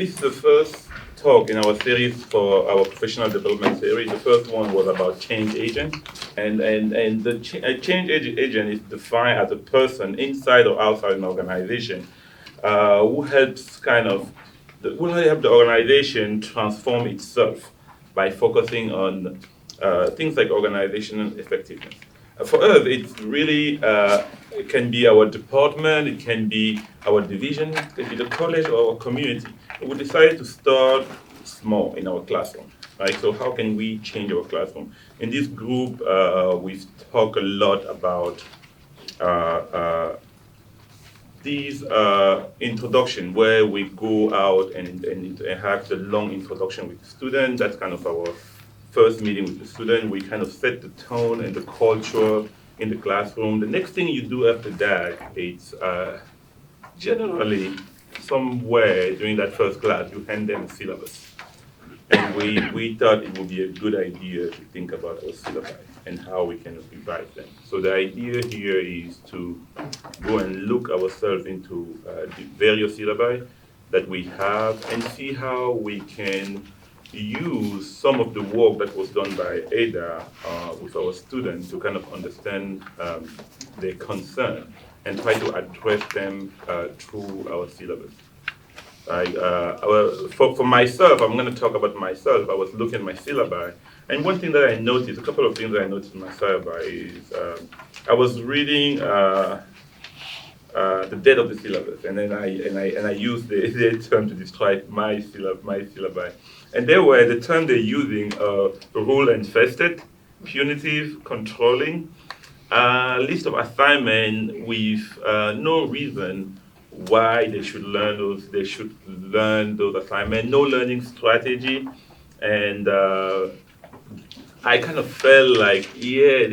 this is the first talk in our series for our professional development series. The first one was about change agent, and a change agent is defined as a person inside or outside an organization who helps will help the organization transform itself by focusing on things like organizational effectiveness. For us, it's really it can be our department, it can be our division, it can be the college or our community. We decided to start small in our classroom, right? So how can we change our classroom? In this group, we've talked a lot about uh, uh, these introduction where we go out and have the long introduction with the student. That's kind of our first meeting with the student. We kind of set the tone and the culture in the classroom. The next thing you do after that, it's generally somewhere during that first class, you hand them a syllabus. And we thought it would be a good idea to think about our syllabi and how we can revise them. So the idea here is to go and look ourselves into the various syllabi that we have and see how we can use some of the work that was done by Ada with our students to kind of understand their concern and try to address them through our syllabus. For myself, I'm going to talk about myself. I was looking at my syllabi, and one thing that I noticed, a couple of things that I noticed in my syllabi is I was reading the date of the syllabus, and then I used the term to describe my syllabi, and there were the term they're using rule infested, punitive, controlling, list of assignment with no reason why they should learn those assignments, no learning strategy, and I kind of felt like, yeah,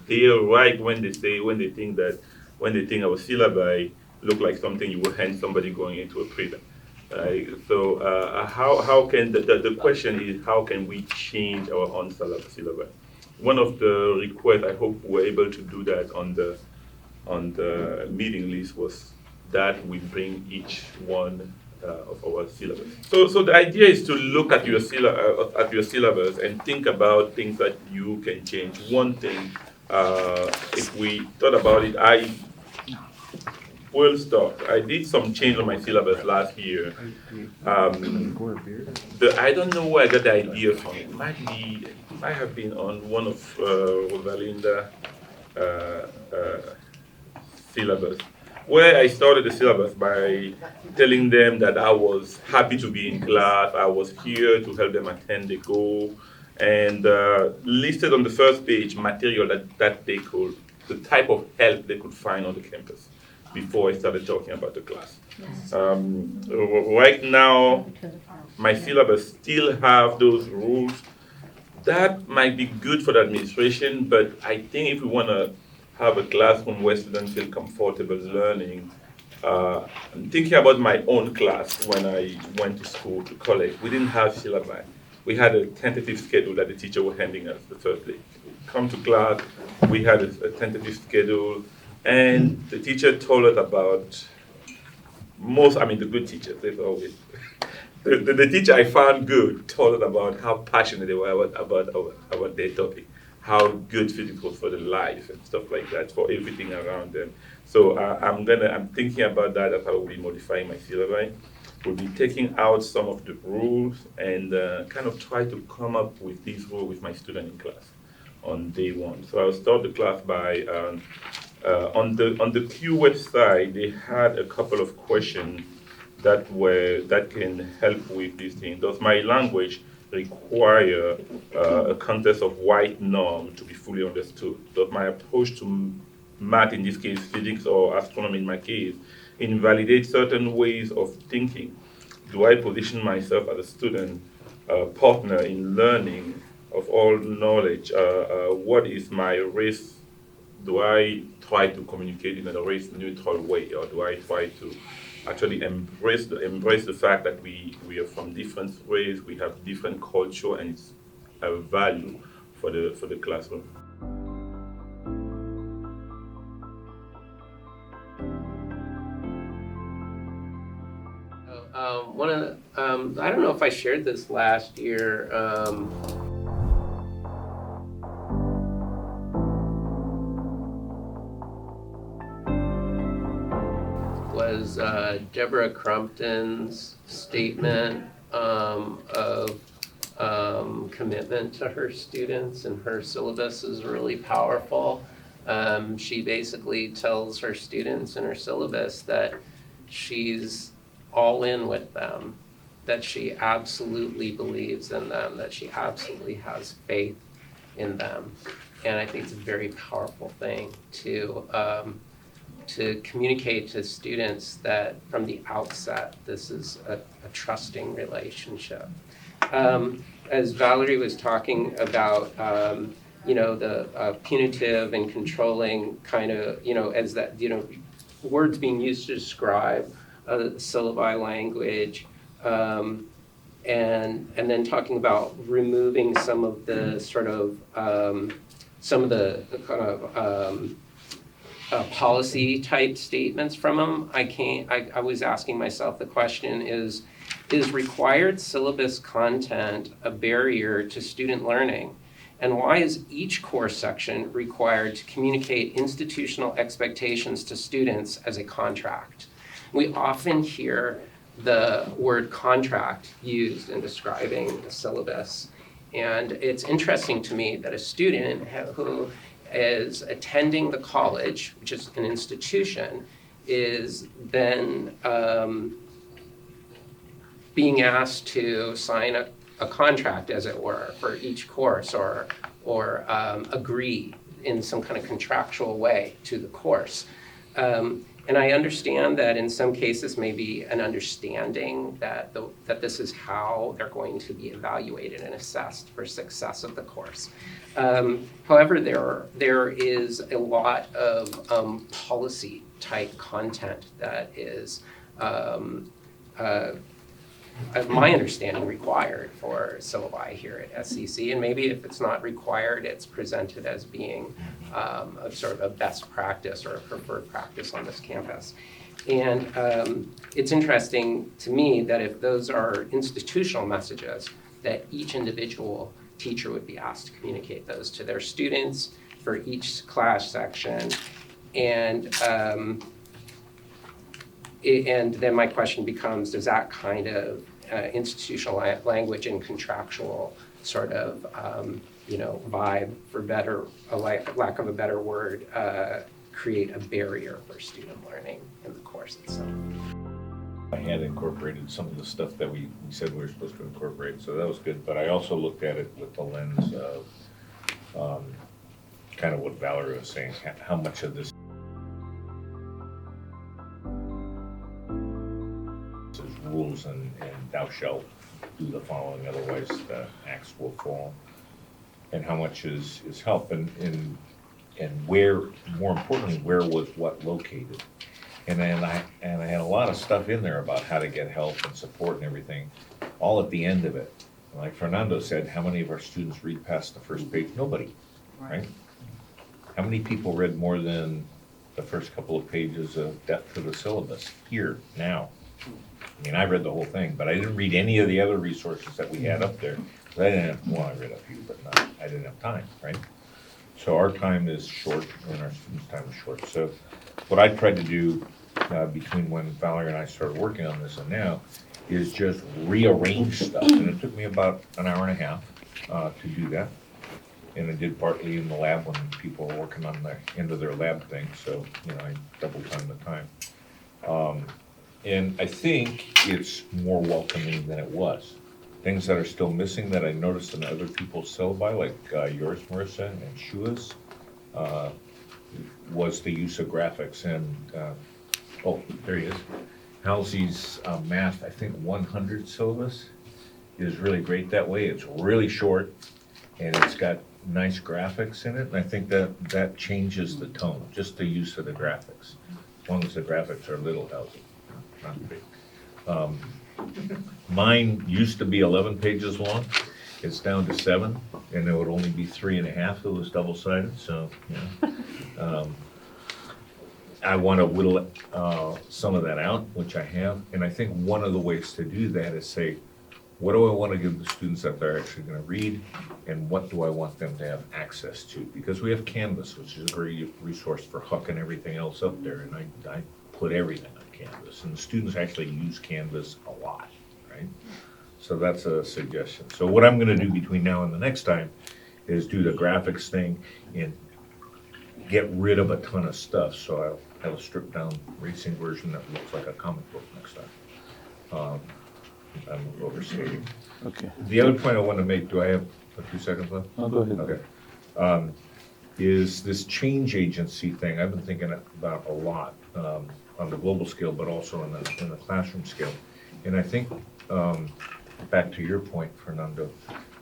they're right when they think our syllabi look like something you would hand somebody going into a prison. So how can the question is, how can we change our own syllabi? One of the requests, I hope we're able to do that on the meeting list, was that we bring each one of our syllabus. So the idea is to look at your syllabus and think about things that you can change. One thing, if we thought about it, I will start. I did some change on my syllabus last year. I don't know where I got the idea from. It might have been on one of Rosalinda syllabus, where I started the syllabus by telling them that I was happy to be in class, I was here to help them attend the goal, and listed on the first page material that they could, the type of help they could find on the campus before I started talking about the class. Right now, my syllabus still have those rules. That might be good for the administration, but I think if we want to have a classroom where students feel comfortable learning, I'm thinking about my own class when I went to school, to college. We didn't have syllabi. We had a tentative schedule that the teacher was handing us the first day. Come to class, we had a tentative schedule, and the teacher told us about the good teachers, there's always. The teacher I found good told us about how passionate they were about their topic, how good physics was for the life and stuff like that, for everything around them. So I'm thinking about that as I will be modifying my syllabi. We'll be taking out some of the rules and kind of try to come up with these rules with my student in class on day one. So I'll start the class by on the Q website. They had a couple of questions that can help with this thing. Does my language require a context of white norm to be fully understood? Does my approach to math, in this case physics, or astronomy in my case, invalidate certain ways of thinking? Do I position myself as a student partner in learning of all knowledge? What is my race? Do I try to communicate in a race neutral way, or do I try to actually embrace the fact that we are from different races, we have different culture, and it's a value for the classroom. One of I don't know if I shared this last year. Was Deborah Crumpton's statement of commitment to her students and her syllabus is really powerful. She basically tells her students in her syllabus that she's all in with them, that she absolutely believes in them, that she absolutely has faith in them. And I think it's a very powerful thing to communicate to students that from the outset, this is a trusting relationship. As Valery was talking about, the punitive and controlling kind of, as that, words being used to describe syllabi language, and then talking about removing some of the sort of, some of the kind of, policy type statements from them. I was asking myself the question is required syllabus content a barrier to student learning? And why is each course section required to communicate institutional expectations to students as a contract? We often hear the word contract used in describing a syllabus. And it's interesting to me that a student who is attending the college, which is an institution, is then being asked to sign a contract, as it were, for each course or agree in some kind of contractual way to the course. And I understand that in some cases maybe an understanding that this is how they're going to be evaluated and assessed for success of the course. However, there is a lot of policy type content that is, my understanding, required for syllabi here at SCC, and maybe if it's not required, it's presented as being a sort of a best practice or a preferred practice on this campus. And it's interesting to me that if those are institutional messages, that each individual teacher would be asked to communicate those to their students for each class section. And then my question becomes, does that kind of institutional language and contractual sort of, vibe, for lack of a better word, create a barrier for student learning in the course itself? I had incorporated some of the stuff that we said we were supposed to incorporate, so that was good. But I also looked at it with the lens of kind of what Valery was saying, how much of this is rules and thou shalt do the following, otherwise the axe will fall, and how much is help, and where, more importantly, where was what located. And then I had a lot of stuff in there about how to get help and support and everything, all at the end of it. Like Fernando said, how many of our students read past the first page? Nobody, right? How many people read more than the first couple of pages of depth to the syllabus here, now? I mean, I read the whole thing, but I didn't read any of the other resources that we had up there. I didn't have, well, I read a few, but I didn't have time, right? So our time is short and our students' time is short. So what I tried to do between when Valery and I started working on this and now is just rearrange stuff. And it took me about an hour and a half to do that. And I did partly in the lab when people were working on the end of their lab thing. So, I double timed the time. And I think it's more welcoming than it was. Things that are still missing that I noticed in other people's syllabi, like yours, Marissa, and Shua's, was the use of graphics. And, oh, there he is. Halsey's math, I think 100 syllabus is really great that way. It's really short, and it's got nice graphics in it. And I think that changes the tone, just the use of the graphics. As long as the graphics are little, Halsey, not big. Mine used to be 11 pages long. It's down to 7, and it would only be 3.5 if it was double-sided. So, I want to whittle some of that out, which I have. And I think one of the ways to do that is say, What do I want to give the students that they're actually going to read, and what do I want them to have access to? Because we have Canvas, which is a great resource for hooking everything else up there, and I put everything on Canvas, and the students actually use Canvas a lot, right? So that's a suggestion. So what I'm going to do between now and the next time is do the graphics thing and get rid of a ton of stuff. So I'll have a stripped down racing version that looks like a comic book next time. I'm overstating. Okay. The other point I want to make, do I have a few seconds left? Oh, go ahead. Okay. Is this change agency thing, I've been thinking about a lot on the global scale, but also in the classroom scale. And I think, back to your point, Fernando,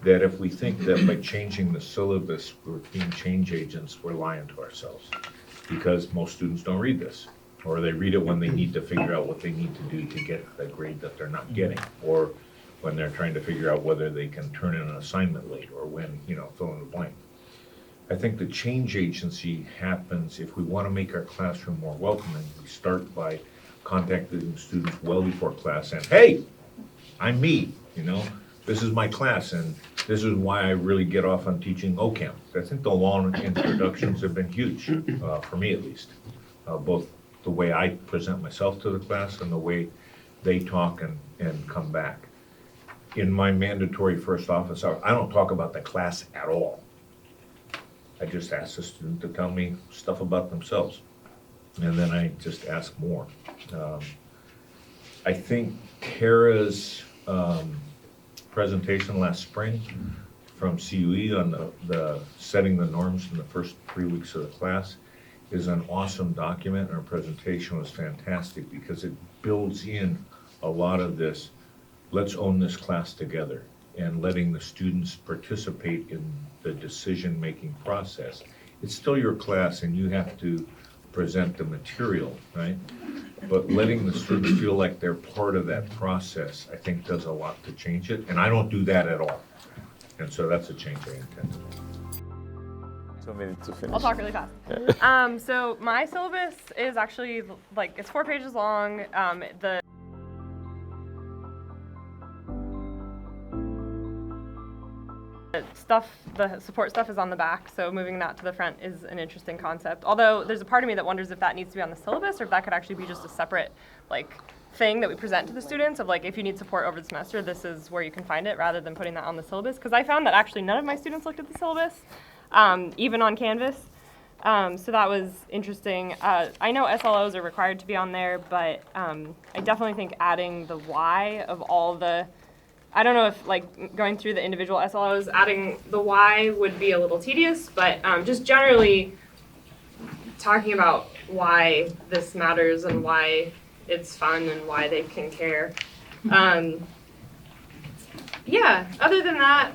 that if we think that by changing the syllabus, we're being change agents, we're lying to ourselves. Because most students don't read this, or they read it when they need to figure out what they need to do to get the grade that they're not getting, or when they're trying to figure out whether they can turn in an assignment late, or when, fill in the blank. I think the change agency happens if we want to make our classroom more welcoming. We start by contacting students well before class and, hey, I'm me, this is my class, and this is why I really get off on teaching OChem. I think the long introductions have been huge, for me at least, both the way I present myself to the class and the way they talk and come back. In my mandatory first office hour, I don't talk about the class at all. I just ask the student to tell me stuff about themselves, and then I just ask more. I think Kara's presentation last spring from CUE on the setting the norms in the first 3 weeks of the class is an awesome document. Our presentation was fantastic because it builds in a lot of this, let's own this class together, and letting the students participate in the decision-making process. It's still your class and you have to present the material, right? But letting the students feel like they're part of that process, I think does a lot to change it, and I don't do that at all. And so that's a change I intend to make. 2 minutes to finish. I'll talk really fast. So my syllabus is actually it's 4 pages long. The support stuff is on the back, so moving that to the front is an interesting concept. Although there's a part of me that wonders if that needs to be on the syllabus or if that could actually be just a separate thing that we present to the students of if you need support over the semester, this is where you can find it, rather than putting that on the syllabus. Because I found that actually none of my students looked at the syllabus, even on Canvas. So that was interesting. I know SLOs are required to be on there, but I definitely think adding the why of all the, I don't know if going through the individual SLOs, adding the why would be a little tedious, but just generally talking about why this matters and why it's fun and why they can care. Yeah, other than that,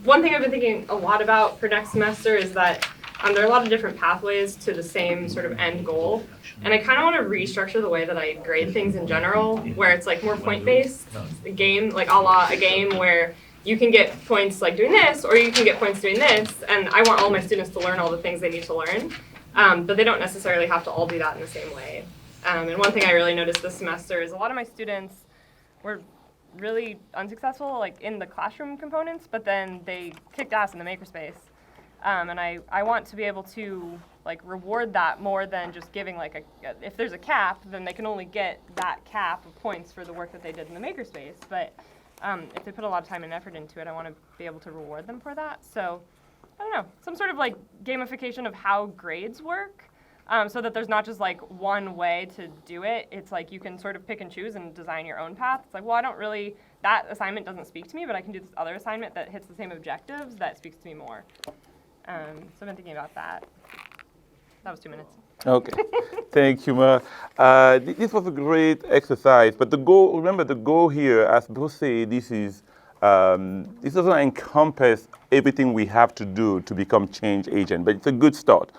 one thing I've been thinking a lot about for next semester is that there are a lot of different pathways to the same sort of end goal. And I kind of want to restructure the way that I grade things in general, where it's more point-based, a game, a la a game where you can get points doing this, or you can get points doing this, and I want all my students to learn all the things they need to learn, but they don't necessarily have to all do that in the same way. And one thing I really noticed this semester is a lot of my students were really unsuccessful in the classroom components, but then they kicked ass in the makerspace. And I want to be able to reward that more than just giving if there's a cap, then they can only get that cap of points for the work that they did in the makerspace. But if they put a lot of time and effort into it, I want to be able to reward them for that. So I don't know, some sort of gamification of how grades work, so that there's not just one way to do it. It's you can sort of pick and choose and design your own path. It's well, that assignment doesn't speak to me, but I can do this other assignment that hits the same objectives that speaks to me more. So I've been thinking about that. That was 2 minutes. Okay, thank you, Ma. This was a great exercise, but remember the goal here, as Bruce said, this doesn't encompass everything we have to do to become change agent, but it's a good start.